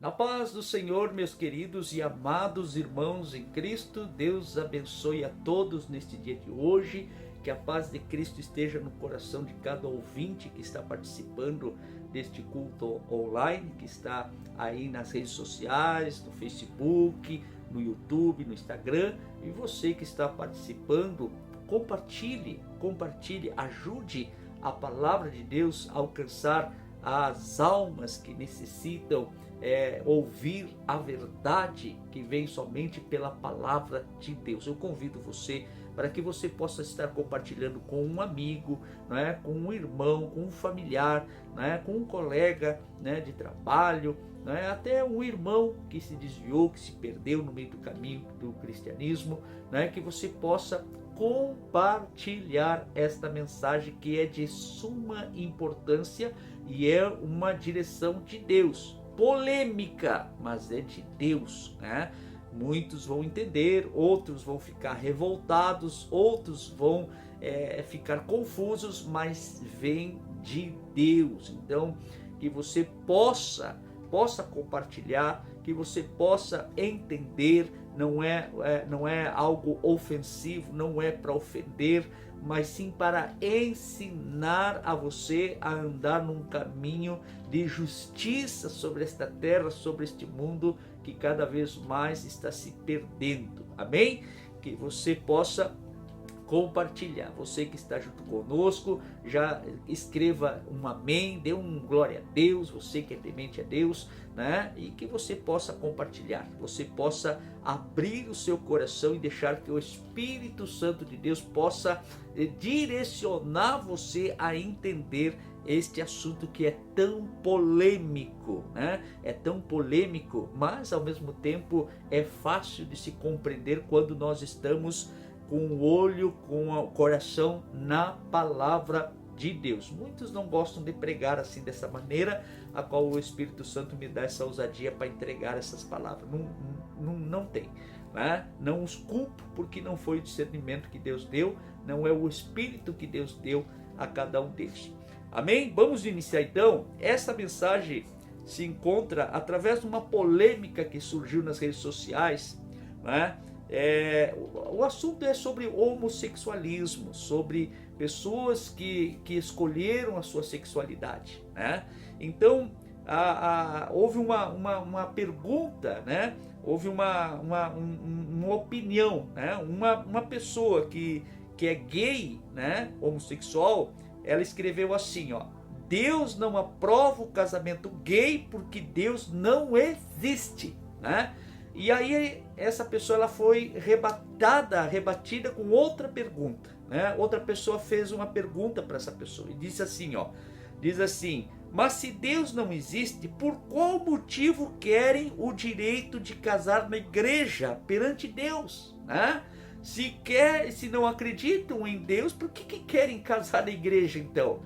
Na paz do Senhor, meus queridos e amados irmãos em Cristo, Deus abençoe a todos neste dia de hoje, que a paz de Cristo esteja no coração de cada ouvinte que está participando deste culto online, que está aí nas redes sociais, no Facebook, no YouTube, no Instagram, e você que está participando, compartilhe, ajude a palavra de Deus a alcançar as almas que necessitam ouvir a verdade que vem somente pela palavra de Deus. Eu convido você para que você possa estar compartilhando com um amigo, com um irmão, com um familiar, com um colega de trabalho, até um irmão que se desviou, que se perdeu no meio do caminho do cristianismo, que você possa compartilhar esta mensagem que é de suma importância e é uma direção de Deus. Polêmica, mas é de Deus, Muitos vão entender, outros vão ficar revoltados, outros vão ficar confusos, mas vem de Deus. Então, que você possa compartilhar, que você possa entender, não é algo ofensivo, não é para ofender, mas sim para ensinar a você a andar num caminho de justiça sobre esta terra, sobre este mundo que cada vez mais está se perdendo. Amém? Que você possa compartilhar. Você que está junto conosco, já escreva um amém, dê um glória a Deus, você que é temente a Deus, e que você possa compartilhar, você possa abrir o seu coração e deixar que o Espírito Santo de Deus possa direcionar você a entender este assunto que é tão polêmico, É tão polêmico, mas ao mesmo tempo é fácil de se compreender quando nós estamos com o olho, com o coração na palavra de Deus. Muitos não gostam de pregar assim dessa maneira, a qual o Espírito Santo me dá essa ousadia para entregar essas palavras. Não tem, Não os culpo, porque não foi o discernimento que Deus deu, não é o Espírito que Deus deu a cada um deles. Amém? Vamos iniciar então. Essa mensagem se encontra através de uma polêmica que surgiu nas redes sociais, O assunto é sobre homossexualismo, sobre pessoas que escolheram a sua sexualidade, Então, houve uma pergunta, Houve uma opinião, Uma pessoa que é gay, homossexual, ela escreveu assim, Deus não aprova o casamento gay porque Deus não existe, E aí essa pessoa ela foi rebatida com outra pergunta, Outra pessoa fez uma pergunta para essa pessoa e disse assim, diz assim: mas se Deus não existe, por qual motivo querem o direito de casar na igreja perante Deus, Se não acreditam em Deus, por que querem casar na igreja então,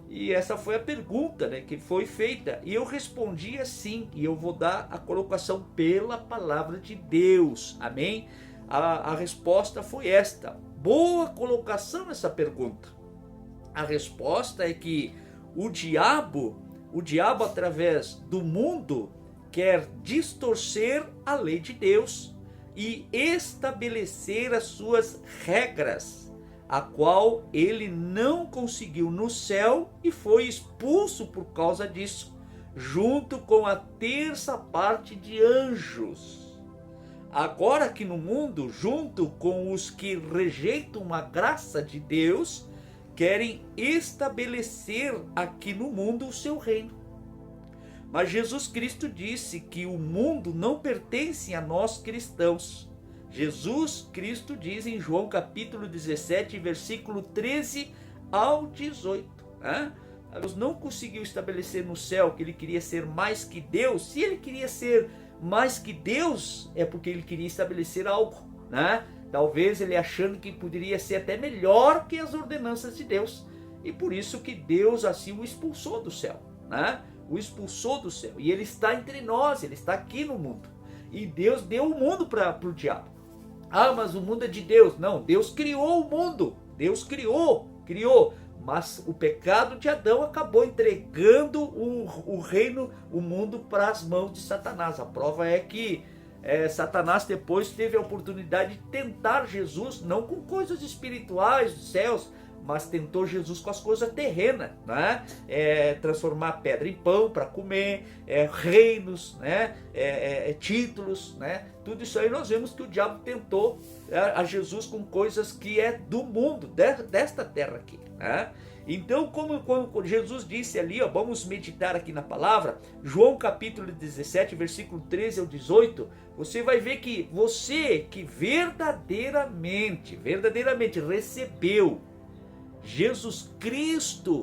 E essa foi a pergunta, que foi feita. E eu respondi assim, e eu vou dar a colocação pela palavra de Deus. Amém? A resposta foi esta. Boa colocação essa pergunta. A resposta é que o diabo através do mundo quer distorcer a lei de Deus e estabelecer as suas regras, a qual ele não conseguiu no céu e foi expulso por causa disso, junto com a terça parte de anjos. Agora aqui no mundo, junto com os que rejeitam a graça de Deus, querem estabelecer aqui no mundo o seu reino. Mas Jesus Cristo disse que o mundo não pertence a nós cristãos. Jesus Cristo diz em João capítulo 17, versículo 13 ao 18. Deus não conseguiu estabelecer no céu que ele queria ser mais que Deus. Se ele queria ser mais que Deus, é porque ele queria estabelecer algo, Talvez ele achando que poderia ser até melhor que as ordenanças de Deus. E por isso que Deus assim o expulsou do céu, O expulsou do céu. E ele está entre nós, ele está aqui no mundo. E Deus deu o mundo para o diabo. Mas o mundo é de Deus. Não, Deus criou o mundo. Deus criou. mas o pecado de Adão acabou entregando o reino, o mundo para as mãos de Satanás. A prova é que Satanás depois teve a oportunidade de tentar Jesus, não com coisas espirituais dos céus, mas tentou Jesus com as coisas terrenas, né? Transformar pedra em pão para comer, reinos, né? Títulos, né? Tudo isso aí nós vemos que o diabo tentou a Jesus com coisas que é do mundo, desta terra aqui, né? Então, quando Jesus disse ali, vamos meditar aqui na palavra, João capítulo 17, versículo 13 ao 18, você vai ver que você que verdadeiramente recebeu Jesus Cristo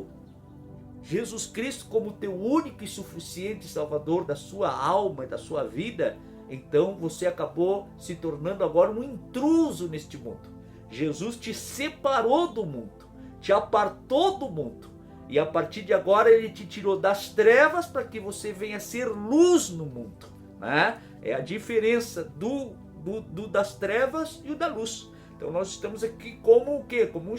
como teu único e suficiente Salvador da sua alma e da sua vida, então você acabou se tornando agora um intruso neste mundo. Jesus te separou do mundo, te apartou do mundo, e a partir de agora ele te tirou das trevas para que você venha ser luz no mundo, né? É a diferença das trevas e o da luz. Então nós estamos aqui como o quê? Como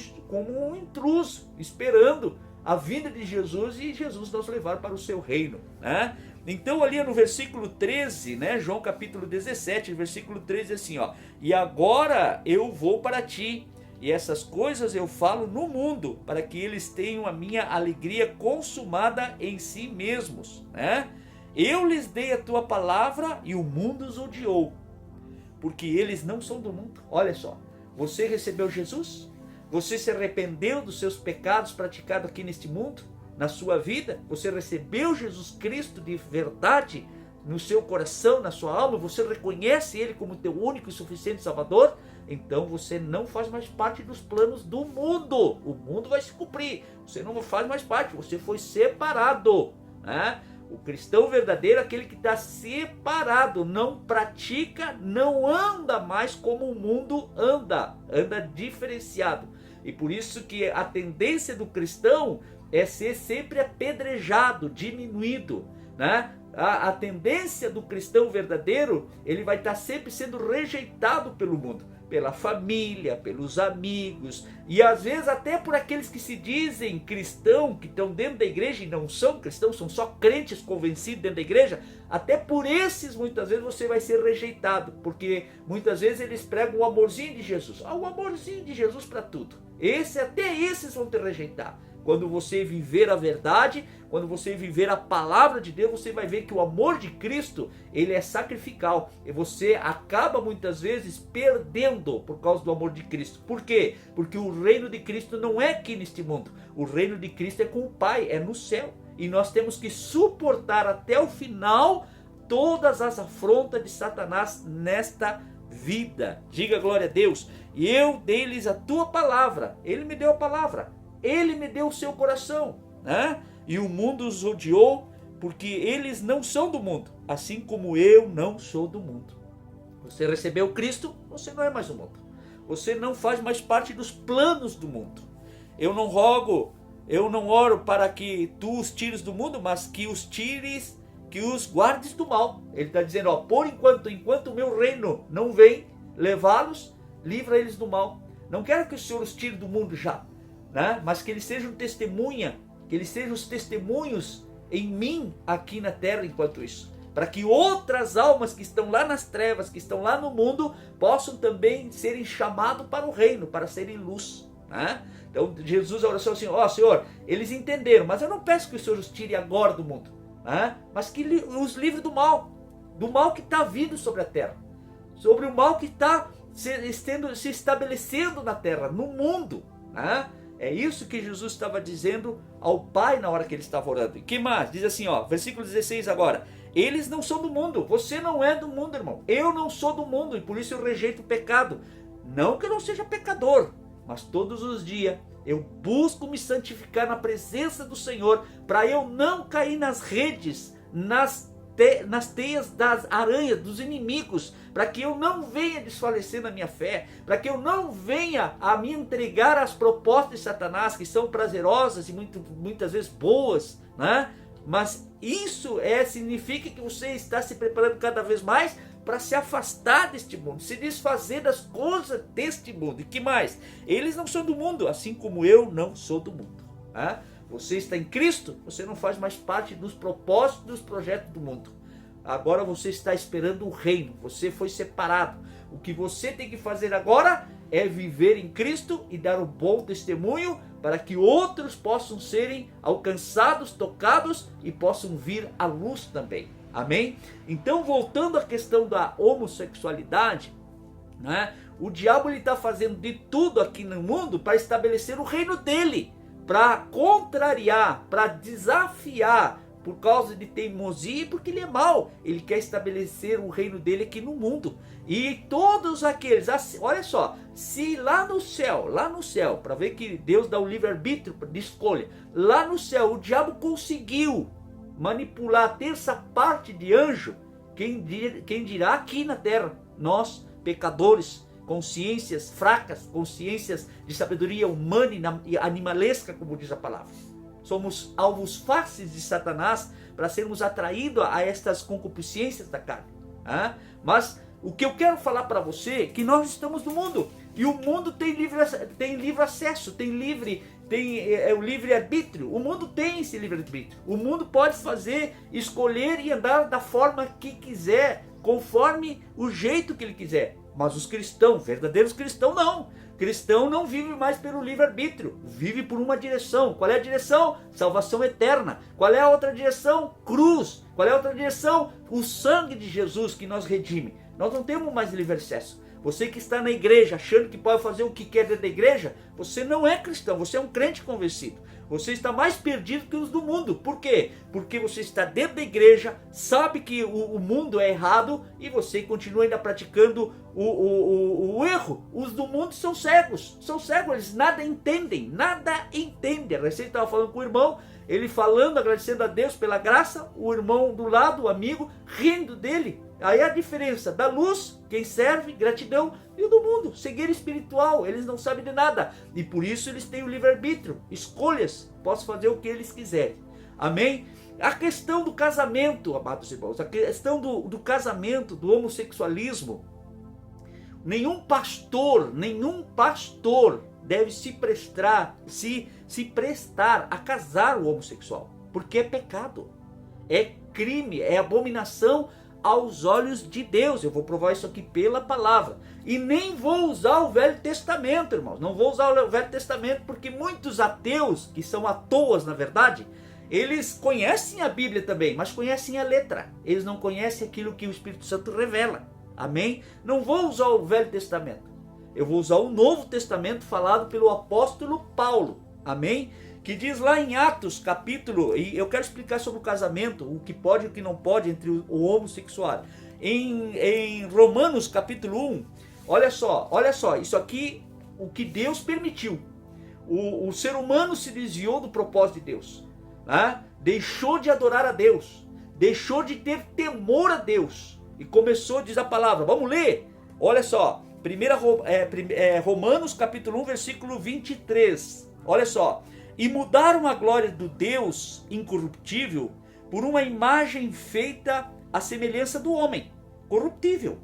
um intruso, esperando a vinda de Jesus e Jesus nos levar para o seu reino, né? Então ali no versículo 13, né, João capítulo 17, versículo 13, assim, e agora eu vou para ti, e essas coisas eu falo no mundo, para que eles tenham a minha alegria consumada em si mesmos, né? Eu lhes dei a tua palavra e o mundo os odiou, porque eles não são do mundo. Olha só, você recebeu Jesus? Você se arrependeu dos seus pecados praticados aqui neste mundo, na sua vida? Você recebeu Jesus Cristo de verdade no seu coração, na sua alma? Você reconhece Ele como teu único e suficiente Salvador? Então você não faz mais parte dos planos do mundo. O mundo vai se cumprir. Você não faz mais parte, você foi separado, né? O cristão verdadeiro é aquele que está separado, não pratica, não anda mais como o mundo anda diferenciado. E por isso que a tendência do cristão é ser sempre apedrejado, diminuído, né? A tendência do cristão verdadeiro, ele vai estar sempre sendo rejeitado pelo mundo, pela família, pelos amigos, e às vezes até por aqueles que se dizem cristão, que estão dentro da igreja e não são cristãos, são só crentes convencidos dentro da igreja. Até por esses muitas vezes você vai ser rejeitado, porque muitas vezes eles pregam o amorzinho de Jesus, o amorzinho de Jesus para tudo. Até esses vão te rejeitar. Quando você viver a verdade, quando você viver a palavra de Deus, você vai ver que o amor de Cristo, ele é sacrificial. E você acaba muitas vezes perdendo por causa do amor de Cristo. Por quê? Porque o reino de Cristo não é aqui neste mundo. O reino de Cristo é com o Pai, é no céu. E nós temos que suportar até o final todas as afrontas de Satanás nesta vida. Diga glória a Deus. E eu dei-lhes a tua palavra. Ele me deu a palavra. Ele me deu o seu coração, né? E o mundo os odiou, porque eles não são do mundo, assim como eu não sou do mundo. Você recebeu Cristo, você não é mais do mundo. Você não faz mais parte dos planos do mundo. Eu não oro para que tu os tires do mundo, mas que os guardes do mal. Ele está dizendo, por enquanto o meu reino não vem levá-los, livra eles do mal. Não quero que o Senhor os tire do mundo já, né? Mas que eles sejam testemunha, que eles sejam os testemunhos em mim aqui na terra enquanto isso, para que outras almas que estão lá nas trevas, que estão lá no mundo, possam também serem chamados para o reino, para serem luz, né? Então Jesus, a oração assim, Senhor, eles entenderam, mas eu não peço que o Senhor os tire agora do mundo, né? Mas que os livre do mal que está vindo sobre a terra, sobre o mal que está se estabelecendo na terra, no mundo, né? É isso que Jesus estava dizendo ao Pai na hora que ele estava orando. E que mais? Diz assim, versículo 16 agora. Eles não são do mundo. Você não é do mundo, irmão. Eu não sou do mundo e por isso eu rejeito o pecado. Não que eu não seja pecador, mas todos os dias eu busco me santificar na presença do Senhor para eu não cair nas redes, nas teias das aranhas, dos inimigos, para que eu não venha desfalecer na minha fé, para que eu não venha a me entregar às propostas de Satanás, que são prazerosas e muitas vezes boas, né? Mas isso significa que você está se preparando cada vez mais para se afastar deste mundo, se desfazer das coisas deste mundo. E que mais? Eles não são do mundo, assim como eu não sou do mundo. Né? Você está em Cristo, você não faz mais parte dos propósitos, dos projetos do mundo. Agora você está esperando o reino, você foi separado. O que você tem que fazer agora é viver em Cristo e dar um bom testemunho para que outros possam serem alcançados, tocados e possam vir à luz também. Amém? Então, voltando à questão da homossexualidade, né? O diabo está fazendo de tudo aqui no mundo para estabelecer o reino dele, para contrariar, para desafiar, por causa de teimosia, porque ele é mau. Ele quer estabelecer o reino dele aqui no mundo. E todos aqueles, olha só, se lá no céu, para ver que Deus dá o livre-arbítrio de escolha, lá no céu o diabo conseguiu manipular a terça parte de anjo, quem dirá aqui na terra, nós, pecadores, consciências fracas, consciências de sabedoria humana e animalesca, como diz a palavra. Somos alvos fáceis de Satanás para sermos atraídos a estas concupiscências da carne. Mas o que eu quero falar para você é que nós estamos no mundo. E o mundo tem livre acesso, tem o livre-arbítrio. O mundo tem esse livre-arbítrio. O mundo pode fazer, escolher e andar da forma que quiser, conforme o jeito que ele quiser. Mas os cristãos, verdadeiros cristãos, não. Cristão não vive mais pelo livre-arbítrio, vive por uma direção. Qual é a direção? Salvação eterna. Qual é a outra direção? Cruz. Qual é a outra direção? O sangue de Jesus que nos redime. Nós não temos mais livre acesso. Você que está na igreja achando que pode fazer o que quer dentro da igreja, você não é cristão, você é um crente convencido. Você está mais perdido que os do mundo. Por quê? Porque você está dentro da igreja, sabe que o mundo é errado e você continua ainda praticando o erro. Os do mundo são cegos, eles nada entendem. A Receita estava falando com o irmão, ele falando, agradecendo a Deus pela graça, o irmão do lado, o amigo, rindo dele. Aí a diferença da luz, quem serve, gratidão, e o do mundo, cegueira espiritual, eles não sabem de nada. E por isso eles têm o livre-arbítrio, escolhas, posso fazer o que eles quiserem. Amém? A questão do casamento, amados irmãos, a questão do casamento, do homossexualismo, nenhum pastor deve se prestar a casar o homossexual, porque é pecado, é crime, é abominação aos olhos de Deus. Eu vou provar isso aqui pela palavra. E nem vou usar o Velho Testamento, irmãos. Não vou usar o Velho Testamento porque muitos ateus, que são atoas na verdade, eles conhecem a Bíblia também, mas conhecem a letra. Eles não conhecem aquilo que o Espírito Santo revela. Amém? Não vou usar o Velho Testamento. Eu vou usar o Novo Testamento falado pelo apóstolo Paulo. Amém? Que diz lá em Atos capítulo, e eu quero explicar sobre o casamento, o que pode e o que não pode entre o homossexual. Em Romanos capítulo 1, olha só, isso aqui, o que Deus permitiu. O ser humano se desviou do propósito de Deus, né? Deixou de adorar a Deus, deixou de ter temor a Deus, e começou, diz a palavra, vamos ler, olha só, Romanos capítulo 1, versículo 23, olha só. E mudaram a glória do Deus incorruptível por uma imagem feita à semelhança do homem, corruptível,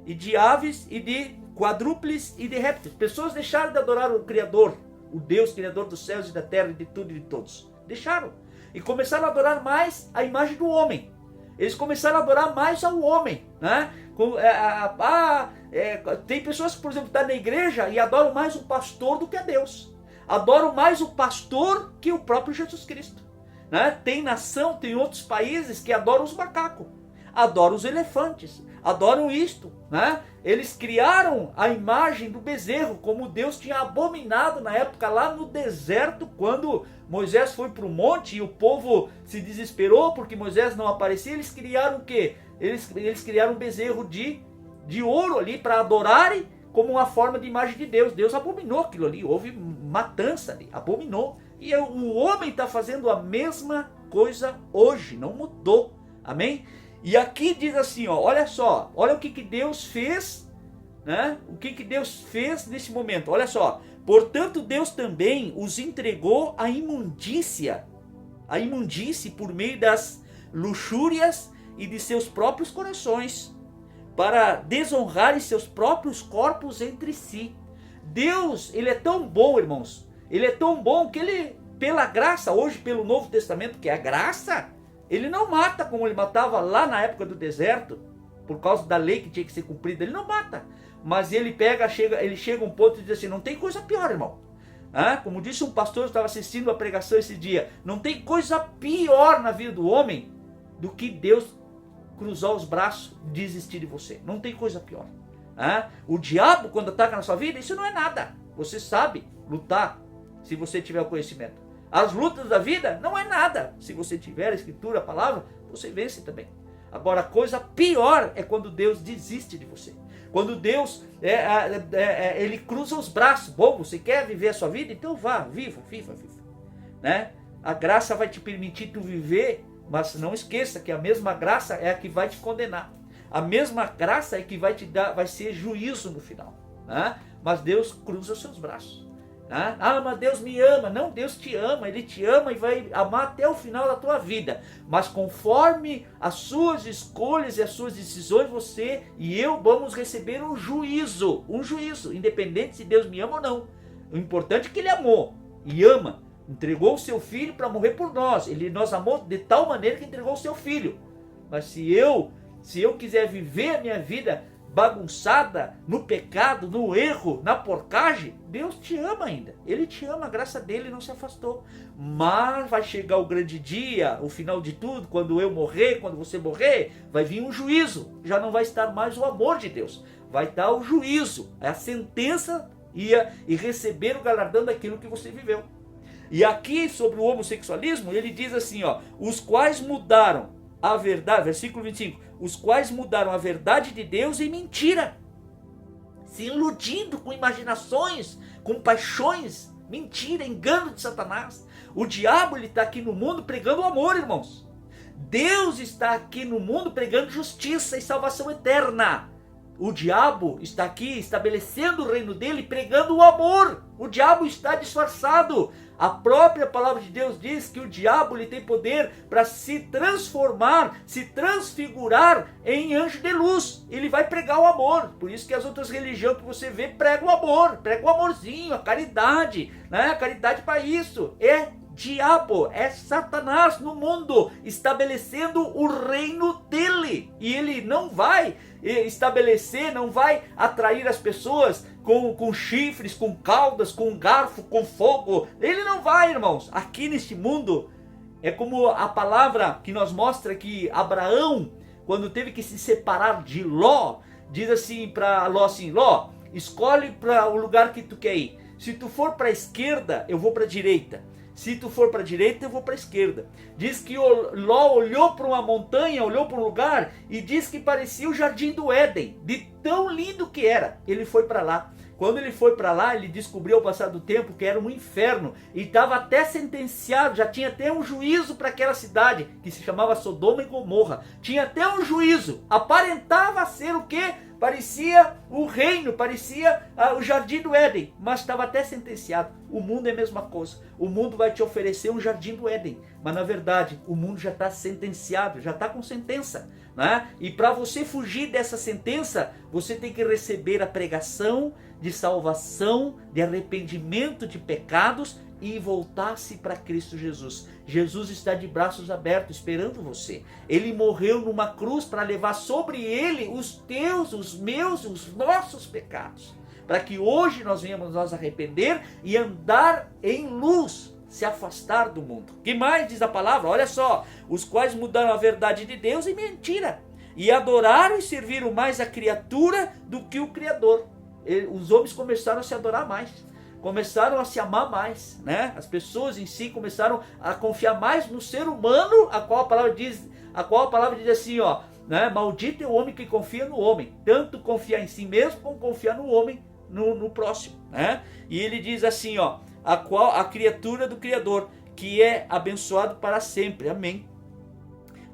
e de aves, e de quadrúpedes, e de répteis. Pessoas deixaram de adorar o Criador, o Deus Criador dos céus e da terra, e de tudo e de todos. Deixaram. E começaram a adorar mais a imagem do homem. Eles começaram a adorar mais ao homem, né? Tem pessoas que, por exemplo, estão na igreja e adoram mais o pastor do que a Deus. Adoram mais o pastor que o próprio Jesus Cristo, né? Tem outros países que adoram os macacos, adoram os elefantes, adoram isto, né? Eles criaram a imagem do bezerro, como Deus tinha abominado na época lá no deserto, quando Moisés foi para o monte e o povo se desesperou porque Moisés não aparecia. Eles criaram o quê? Eles criaram um bezerro de ouro ali para adorarem como uma forma de imagem de Deus. Deus abominou aquilo ali, houve matança ali, abominou. E o homem está fazendo a mesma coisa hoje, não mudou. Amém? E aqui diz assim, ó, olha só, olha o que Deus fez, né? O que Deus fez nesse momento, olha só. Portanto, Deus também os entregou à imundície por meio das luxúrias e de seus próprios corações, para desonrarem seus próprios corpos entre si. Deus, ele é tão bom, irmãos, ele é tão bom que ele pela graça, hoje pelo Novo Testamento, que é a graça, ele não mata como ele matava lá na época do deserto, por causa da lei que tinha que ser cumprida. Ele não mata, mas ele chega a um ponto e diz assim, não tem coisa pior, irmão. Como disse um pastor, eu estava assistindo a pregação esse dia, não tem coisa pior na vida do homem do que Deus cruzar os braços e desistir de você. Não tem coisa pior. O diabo, quando ataca na sua vida, isso não é nada. Você sabe lutar se você tiver o conhecimento. As lutas da vida não é nada. Se você tiver a escritura, a palavra, você vence também. Agora, a coisa pior é quando Deus desiste de você. Quando Deus ele cruza os braços. Bom, você quer viver a sua vida? Então vá, viva. Né? A graça vai te permitir tu viver, mas não esqueça que a mesma graça é a que vai te condenar. A mesma graça é que vai te dar, vai ser juízo no final. Né? Mas Deus cruza os seus braços. Mas Deus me ama. Não, Deus te ama. Ele te ama e vai amar até o final da tua vida. Mas conforme as suas escolhas e as suas decisões, você e eu vamos receber um juízo. Um juízo, independente se Deus me ama ou não. O importante é que Ele amou e ama. Entregou o seu filho para morrer por nós. Ele nos amou de tal maneira que entregou o seu filho. Mas se eu quiser viver a minha vida bagunçada, no pecado, no erro, na porcagem, Deus te ama ainda. Ele te ama, a graça dele não se afastou. Mas vai chegar o grande dia, o final de tudo, quando eu morrer, quando você morrer, vai vir um juízo. Já não vai estar mais o amor de Deus. Vai estar o juízo, a sentença e receber o galardão daquilo que você viveu. E aqui, sobre o homossexualismo, ele diz assim, os quais mudaram a verdade, versículo 25, os quais mudaram a verdade de Deus em mentira, se iludindo com imaginações, com paixões, mentira, engano de Satanás. O diabo está aqui no mundo pregando o amor, irmãos. Deus está aqui no mundo pregando justiça e salvação eterna. O diabo está aqui estabelecendo o reino dele, pregando o amor. O diabo está disfarçado. A própria palavra de Deus diz que o diabo ele tem poder para se transformar, se transfigurar em anjo de luz. Ele vai pregar o amor. Por isso que as outras religiões que você vê pregam o amor, pregam o amorzinho, a caridade, né? A caridade para isso. É diabo, é Satanás no mundo, estabelecendo o reino dele. E ele não vai estabelecer, não vai atrair as pessoas com chifres, com caudas, com garfo, com fogo. Ele não vai, irmãos. Aqui neste mundo, é como a palavra que nos mostra que Abraão, quando teve que se separar de Ló, diz assim para Ló assim, Ló, escolhe para o lugar que tu quer ir. Se tu for para a esquerda, eu vou para a direita. Se tu for para a direita, eu vou para a esquerda. Diz que Ló olhou para uma montanha, olhou para um lugar e diz que parecia o jardim do Éden, de tão lindo que era. Ele foi para lá. Quando ele foi para lá, ele descobriu ao passar do tempo que era um inferno e estava até sentenciado, já tinha até um juízo para aquela cidade que se chamava Sodoma e Gomorra. Tinha até um juízo, aparentava ser o quê? Parecia o reino, parecia o jardim do Éden, mas estava até sentenciado. O mundo é a mesma coisa. O mundo vai te oferecer um jardim do Éden, mas na verdade o mundo já está sentenciado, já está com sentença, né? E para você fugir dessa sentença, você tem que receber a pregação de salvação, de arrependimento de pecados e voltar-se para Cristo Jesus. Jesus está de braços abertos esperando você. Ele morreu numa cruz para levar sobre ele os teus, os meus, os nossos pecados, para que hoje nós venhamos nos arrepender e andar em luz, se afastar do mundo. O que mais diz a palavra? Olha só, os quais mudaram a verdade de Deus em mentira, e adoraram e serviram mais a criatura do que o Criador. Os homens começaram a se adorar mais, começaram a se amar mais, né? As pessoas em si começaram a confiar mais no ser humano, a qual a palavra diz assim, né? Maldito é o homem que confia no homem, tanto confiar em si mesmo como confiar no homem, no próximo, né? E ele diz assim, a criatura do Criador, que é abençoado para sempre, amém.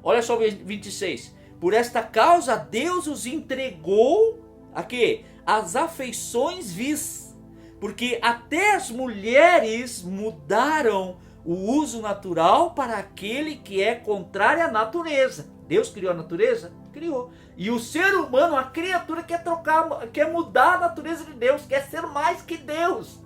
Olha só o 26, por esta causa Deus os entregou a quê? As afeições vis, porque até as mulheres mudaram o uso natural para aquele que é contrário à natureza. Deus criou a natureza? Criou. E o ser humano, a criatura, quer mudar a natureza de Deus, quer ser mais que Deus.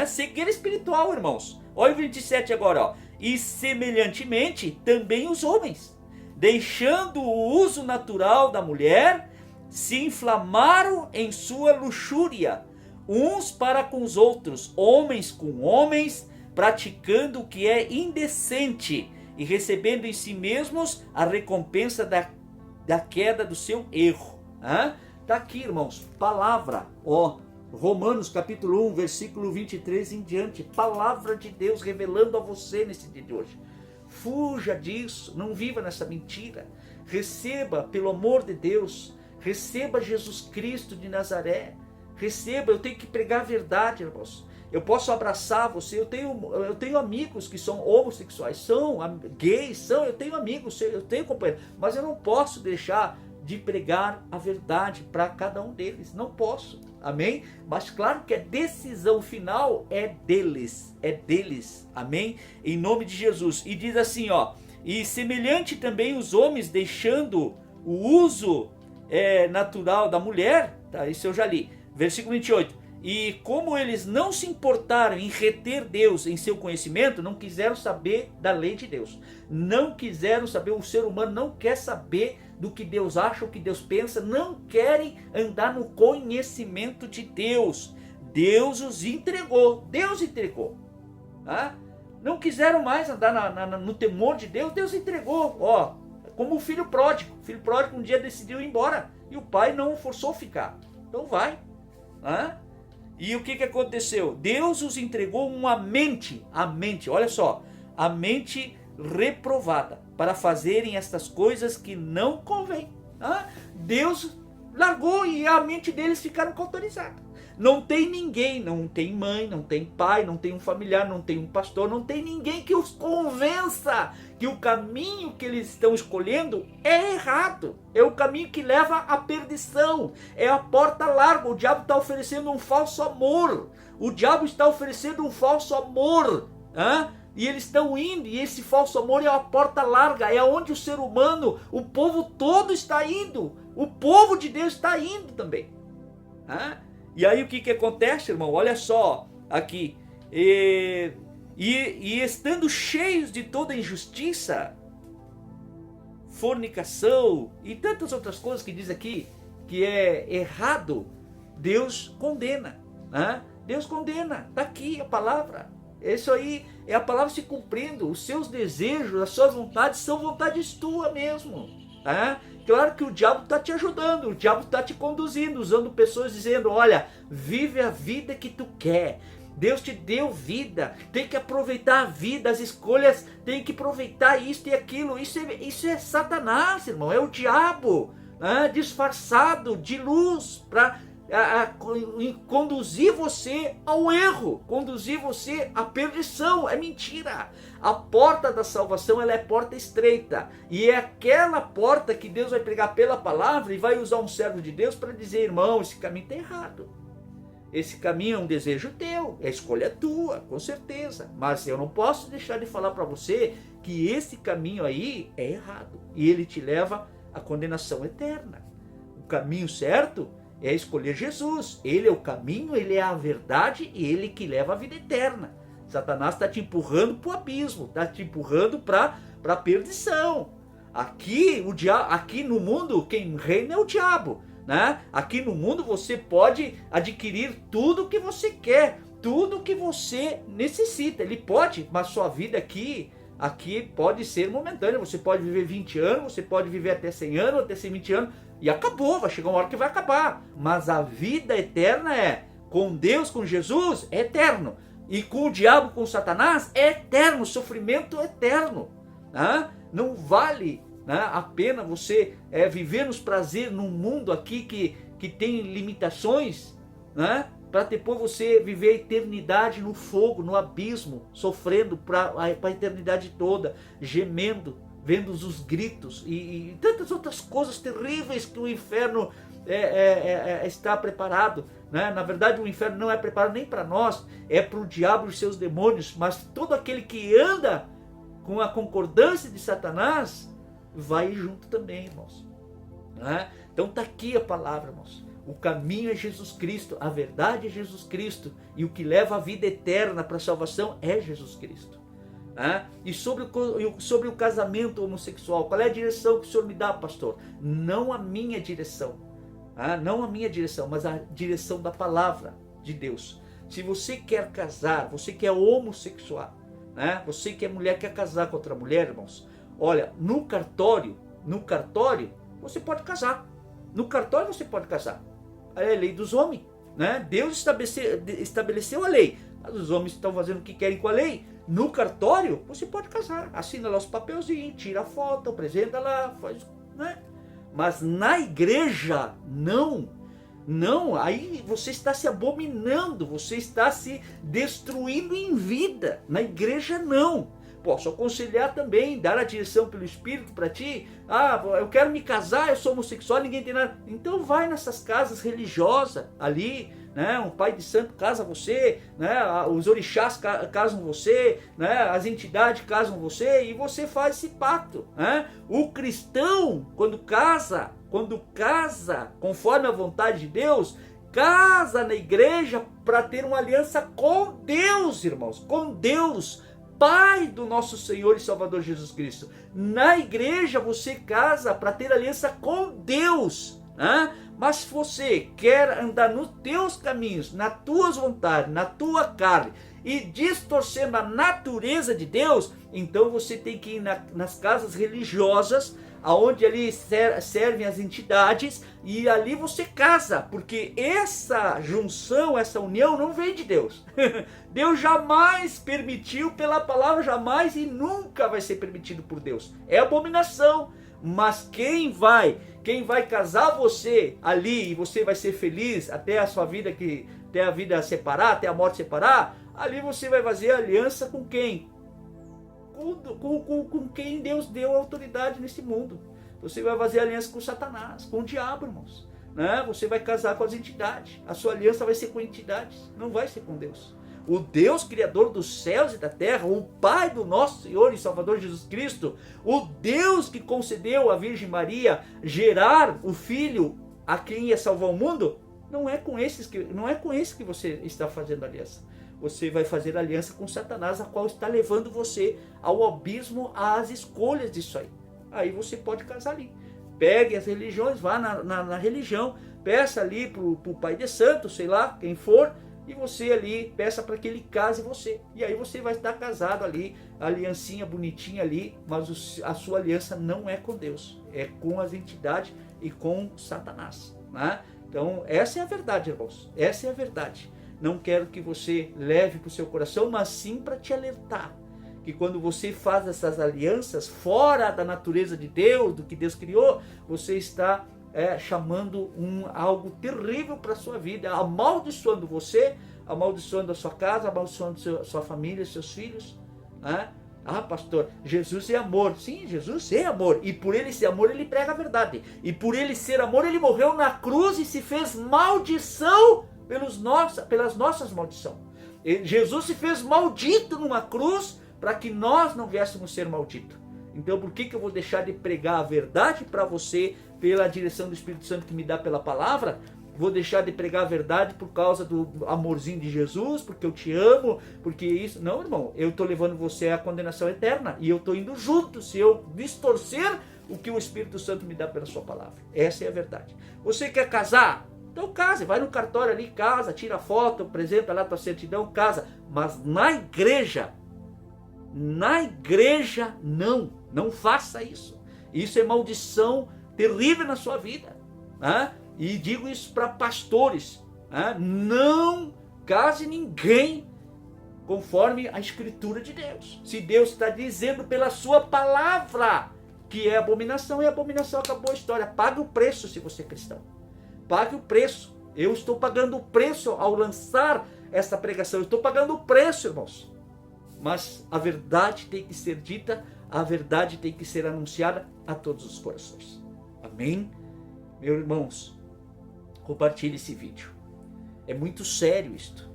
Cegueira espiritual, irmãos. Olha o 27 agora, ó. E semelhantemente também os homens, deixando o uso natural da mulher, se inflamaram em sua luxúria, uns para com os outros, homens com homens, praticando o que é indecente e recebendo em si mesmos a recompensa da queda do seu erro. Tá aqui, irmãos, palavra, ó, Romanos capítulo 1, versículo 23 em diante, palavra de Deus revelando a você nesse dia de hoje. Fuja disso, não viva nessa mentira, receba, pelo amor de Deus, receba Jesus Cristo de Nazaré, receba. Eu tenho que pregar a verdade, irmãos. Eu posso abraçar você, eu tenho amigos que são homossexuais, são gays, eu tenho amigos, eu tenho companheiros, mas eu não posso deixar de pregar a verdade para cada um deles, não posso, amém? Mas claro que a decisão final é deles, amém? Em nome de Jesus. E diz assim, ó, e semelhante também os homens, deixando o uso natural da mulher, tá? Isso eu já li, versículo 28, e como eles não se importaram em reter Deus em seu conhecimento, não quiseram saber da lei de Deus, não quiseram saber, o ser humano não quer saber do que Deus acha, o que Deus pensa, não querem andar no conhecimento de Deus. Deus os entregou, tá? Não quiseram mais andar no temor de Deus, Deus entregou, ó, como o filho pródigo um dia decidiu ir embora, e o pai não o forçou a ficar, então vai, tá? E o que aconteceu? Deus os entregou uma mente, olha só, a mente reprovada, para fazerem estas coisas que não convém. Deus largou e a mente deles ficaram cauterizadas. Não tem ninguém, não tem mãe, não tem pai, não tem um familiar, não tem um pastor, não tem ninguém que os convença que o caminho que eles estão escolhendo é errado. É o caminho que leva à perdição. É a porta larga. O diabo está oferecendo um falso amor. E eles estão indo, e esse falso amor é a porta larga, é onde o ser humano, o povo todo está indo. O povo de Deus está indo também. E aí o que acontece, irmão? Olha só aqui. E estando cheios de toda injustiça, fornicação e tantas outras coisas que diz aqui que é errado, Deus condena. Deus condena. Está aqui a palavra. Isso aí é a palavra se cumprindo. Os seus desejos, as suas vontades são vontades tuas mesmo. Claro que o diabo está te ajudando, o diabo está te conduzindo, usando pessoas dizendo, olha, vive a vida que tu quer. Deus te deu vida, tem que aproveitar a vida, as escolhas, tem que aproveitar isso e aquilo. Isso é Satanás, irmão, é o diabo, disfarçado de luz para conduzir você ao erro, conduzir você à perdição. É mentira. A porta da salvação, ela é porta estreita, e é aquela porta que Deus vai pregar pela palavra e vai usar um servo de Deus para dizer, irmão, esse caminho está errado. Esse caminho é um desejo teu, é escolha tua, com certeza, mas eu não posso deixar de falar para você que esse caminho aí é errado, e ele te leva à condenação eterna. O caminho certo é escolher Jesus. Ele é o caminho, ele é a verdade, e ele que leva a vida eterna. Satanás está te empurrando para o abismo, está te empurrando para a perdição. Aqui no mundo quem reina é o diabo, Aqui no mundo você pode adquirir tudo o que você quer, tudo o que você necessita. Ele pode, mas sua vida aqui pode ser momentânea. Você pode viver 20 anos, você pode viver até 100 anos, até 120 anos, e acabou, vai chegar uma hora que vai acabar. Mas a vida eterna com Deus, com Jesus, é eterno. E com o diabo, com Satanás, é eterno, sofrimento eterno. Não vale a pena você viver nos prazeres num mundo aqui que tem limitações, para depois você viver a eternidade no fogo, no abismo, sofrendo para a eternidade toda, gemendo, vendo os gritos e tantas outras coisas terríveis que o inferno está preparado. Na verdade, o inferno não é preparado nem para nós, é para o diabo e os seus demônios, mas todo aquele que anda com a concordância de Satanás vai junto também, irmãos. Então está aqui a palavra, irmãos. O caminho é Jesus Cristo, a verdade é Jesus Cristo, e o que leva a vida eterna para a salvação é Jesus Cristo. E sobre o casamento homossexual, qual é a direção que o Senhor me dá, pastor? Não a minha direção, não a minha direção, mas a direção da palavra de Deus. Se você quer casar, você que é homossexual, você que é mulher, quer casar com outra mulher, irmãos, olha, no cartório, você pode casar. No cartório você pode casar. É a lei dos homens, Deus estabeleceu a lei, mas os homens estão fazendo o que querem com a lei. No cartório você pode casar, assina lá os papelzinhos, tira a foto, apresenta lá, faz, Mas na igreja, não, aí você está se abominando, você está se destruindo em vida. Na igreja não. Posso aconselhar também, dar a direção pelo Espírito para ti. Eu quero me casar, eu sou homossexual, ninguém tem nada. Então vai nessas casas religiosas ali, um pai de santo casa você, os orixás casam você, as entidades casam você, e você faz esse pacto. O cristão, quando casa conforme a vontade de Deus, casa na igreja para ter uma aliança com Deus, irmãos, com Deus, Pai do nosso Senhor e Salvador Jesus Cristo. Na igreja você casa para ter aliança com Deus. Mas se você quer andar nos teus caminhos, nas tuas vontades, na tua carne, e distorcendo a natureza de Deus, então você tem que ir nas casas religiosas, aonde ali servem as entidades, e ali você casa, porque essa junção, essa união não vem de Deus. Deus jamais permitiu pela palavra, jamais e nunca vai ser permitido por Deus. É abominação. Mas quem vai casar você ali, e você vai ser feliz até a sua vida, até a vida separar, até a morte separar, ali você vai fazer aliança com quem? Com quem Deus deu autoridade nesse mundo. Você vai fazer aliança com Satanás, com o diabo, irmãos. Você vai casar com as entidades. A sua aliança vai ser com entidades, não vai ser com Deus. O Deus Criador dos céus e da terra, o Pai do nosso Senhor e Salvador Jesus Cristo, o Deus que concedeu à Virgem Maria gerar o Filho a quem ia salvar o mundo, não é com esse que você está fazendo aliança. Você vai fazer aliança com Satanás, a qual está levando você ao abismo, às escolhas disso aí. Aí você pode casar ali. Pegue as religiões, vá na religião, peça ali para o Pai de Santo, sei lá, quem for, e você ali peça para que ele case você. E aí você vai estar casado ali, a aliancinha bonitinha ali, mas a sua aliança não é com Deus, é com as entidades e com Satanás. Então essa é a verdade, irmãos, essa é a verdade. Não quero que você leve para o seu coração, mas sim para te alertar que quando você faz essas alianças fora da natureza de Deus, do que Deus criou, você está chamando algo terrível para a sua vida, amaldiçoando você, amaldiçoando a sua casa, amaldiçoando sua família, seus filhos. Pastor, Jesus é amor. Sim, Jesus é amor, e por ele ser amor, ele prega a verdade, e por ele ser amor, ele morreu na cruz e se fez maldição pelas nossas maldições. Jesus se fez maldito numa cruz para que nós não viéssemos ser malditos. Então por que eu vou deixar de pregar a verdade para você pela direção do Espírito Santo que me dá pela palavra? Vou deixar de pregar a verdade por causa do amorzinho de Jesus, porque eu te amo, porque isso... Não, irmão, eu estou levando você à condenação eterna, e eu estou indo junto se eu distorcer o que o Espírito Santo me dá pela sua palavra. Essa é a verdade. Você quer casar? Então case, vai no cartório ali, casa, tira foto, apresenta lá a tua certidão, casa. Mas na igreja não faça isso. Isso é maldição terrível na sua vida. E digo isso para pastores. Não case ninguém conforme a Escritura de Deus. Se Deus está dizendo pela sua palavra que é abominação, é abominação, acabou a história. Pague o preço se você é cristão. Pague o preço. Eu estou pagando o preço ao lançar esta pregação. Eu estou pagando o preço, irmãos. Mas a verdade tem que ser dita, a verdade tem que ser anunciada a todos os corações. Amém? Meus irmãos, compartilhe esse vídeo. É muito sério isto.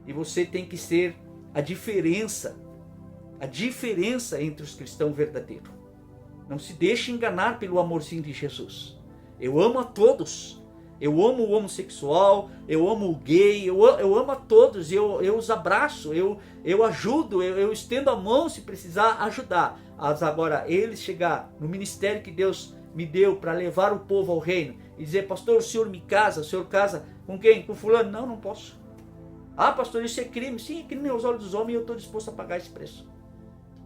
E você tem que ser a diferença entre os cristãos verdadeiros. Não se deixe enganar pelo amorzinho de Jesus. Eu amo a todos. Eu amo o homossexual, eu amo o gay, eu amo a todos, eu os abraço, eu ajudo, eu estendo a mão se precisar ajudar. Mas agora, eles chegar no ministério que Deus me deu para levar o povo ao reino e dizer, pastor, o senhor me casa, o senhor casa com quem? Com fulano? Não, não posso. Ah, pastor, isso é crime. Sim, é crime aos olhos dos homens e eu estou disposto a pagar esse preço.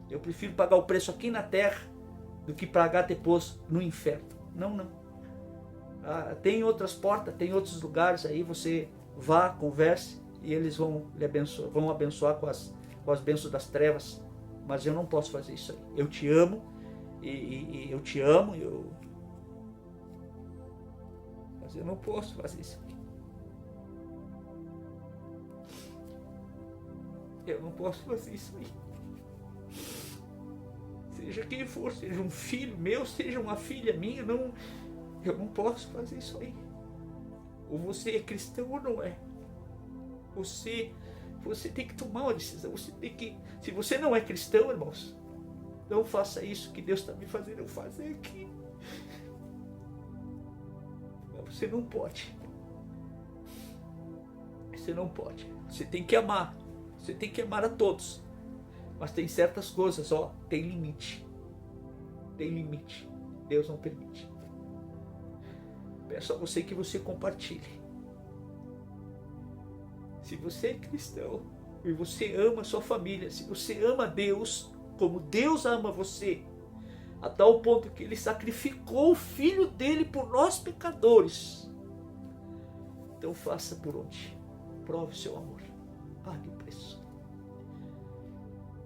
Eu prefiro pagar o preço aqui na terra do que pagar depois no inferno. Não, não. Ah, tem outras portas, tem outros lugares aí, você vá, converse e eles vão lhe abençoar, vão abençoar com as bênçãos das trevas. Mas eu não posso fazer isso aí. Eu te amo e eu te amo, mas eu não posso fazer isso aqui. Eu não posso fazer isso aí. Seja quem for, seja um filho meu, seja uma filha minha, eu não posso fazer isso aí. Ou você é cristão ou não é. Você tem que tomar uma decisão. Você tem que, se você não é cristão, irmãos, não faça isso que Deus está me fazendo eu fazer aqui. Você não pode. Você não pode. Você tem que amar. Você tem que amar a todos. Mas tem certas coisas, tem limite. Tem limite. Deus não permite. Peço a você que você compartilhe. Se você é cristão e você ama a sua família, se você ama Deus, como Deus ama você, a tal ponto que Ele sacrificou o Filho dele por nós pecadores, então faça por onde? Prove o seu amor. Pague o preço.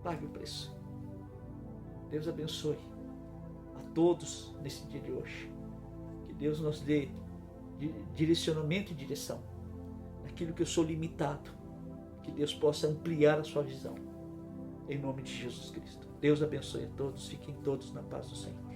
Pague o preço. Deus abençoe a todos nesse dia de hoje. Que Deus nos dê direcionamento e direção naquilo que eu sou limitado. Que Deus possa ampliar a sua visão. Em nome de Jesus Cristo. Deus abençoe a todos. Fiquem todos na paz do Senhor.